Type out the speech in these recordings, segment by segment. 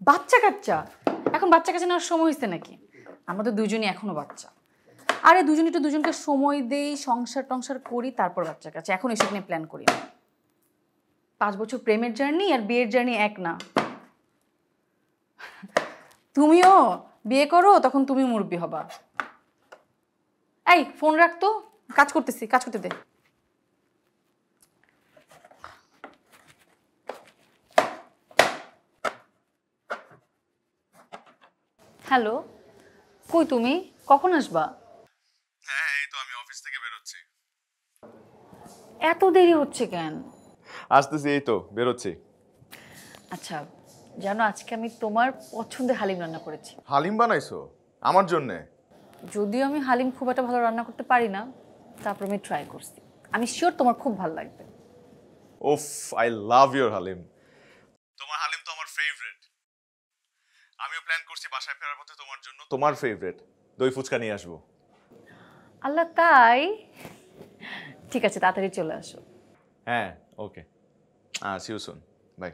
বাচ্চা কাচ্চা? এখন বাচ্চা কাচ্চা নেওয়ার সময় হয়েছে নাকি? আমরা তো দুজনই এখনো বাচ্চা। আরে দুজনই তো দুজনকে সময় দেই, সংসার টংসার করি, তারপর বাচ্চা কাচ্চা। এখন এসব নিয়ে প্ল্যান করি না। 5 বছর প্রেমের জার্নি আর বিয়ের জার্নি এক না। তুমিও বিয়ে করো, তখন তুমি মুরব্বি হবা। এই ফোন রাখতো, কাজ করতেছি, কাজ করতে দে। হ্যালো, কই তুমি? কখন আসবা? হ্যাঁ, এই তো আমি অফিস থেকে বের হচ্ছি। এত দেরি হচ্ছে কেন? আসতেছি, এই তো বের হচ্ছি। আচ্ছা, জানো আজকে আমি তোমার পছন্দের হালিম রান্না করেছি। হালিম বানাইছো আমার জন্যে? যদিও আমি হালিম খুব একটা ভালো রান্না করতে পারি না, তারপর আমি ট্রাই করছি। আমি শিওর তোমার খুব ভালো লাগবে। ওফ, আই লাভ ইওর হালিম। তোমার হালিম তো আমার ফেভারিট। আমিও প্ল্যান করছি বাসায় ফেরার পথে তোমার জন্য তোমার ফেভারিট দই ফুচকা নিয়ে আসবো। আল্লাহ, তাই? ঠিক আছে, তাড়াতাড়ি চলে আসো। হ্যাঁ, okay. See you soon. Bye.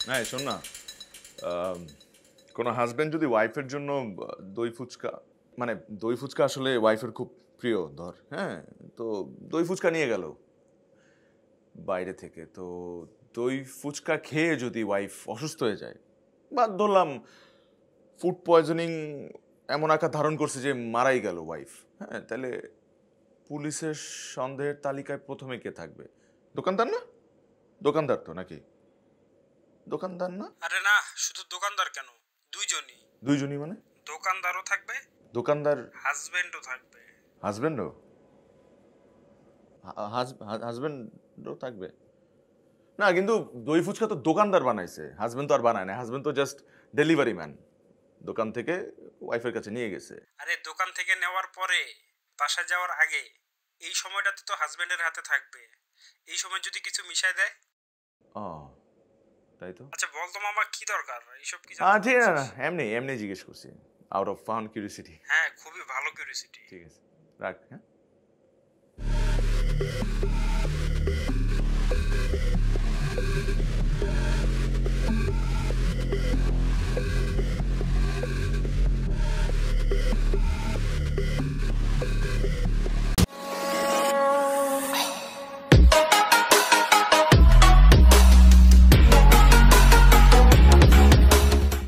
হ্যাঁ, শোন না, কোনো হাজবেন্ড যদি ওয়াইফের জন্য দই ফুচকা, মানে দই ফুচকা আসলে ওয়াইফের খুব প্রিয়, ধর, হ্যাঁ, তো দই ফুচকা নিয়ে গেল বাইরে থেকে, তো দই ফুচকা খেয়ে যদি ওয়াইফ অসুস্থ হয়ে যায়, বা ধরলাম ফুড পয়জনিং এমন আকার ধারণ করছে যে মারাই গেল ওয়াইফ, হ্যাঁ, তাহলে পুলিশের সন্দেহের তালিকায় প্রথমে কে থাকবে? দোকানদার না? দোকানদার তো নাকি? দোকানদার না? আরে না, শুধু দোকানদার কেন, দুইজনই। দুইজনই মানে? দোকানদারও থাকবে, দোকানদার হাজবেন্ডও থাকবে। হাজবেন্ডও? হাজবেন্ডও থাকবে না, কিন্তু দই ফুচকা তো দোকানদার বানাইছে, হাজবেন্ড তো আর বানায় না। হাজবেন্ড তো জাস্ট ডেলিভারি ম্যান, দোকান থেকে ওয়াইফের কাছে নিয়ে গেছে। আরে দোকান থেকে নেওয়ার পরে বাসায় যাওয়ার আগে এই সময়টাতে তো হাজবেন্ডের হাতে থাকবে। এই সময় যদি কিছু মিশায় দেয়। ও, তাই তো। আচ্ছা বল তো মামা, কি দরকার এইসব? কি ঠিক না, না, এমনি এমনি জিজ্ঞেস করছি, আউট অফ ফান কিউরিওসিটি। হ্যাঁ, খুবই ভালো কিউরিওসিটি। ঠিক আছে, রাখ, হ্যাঁ।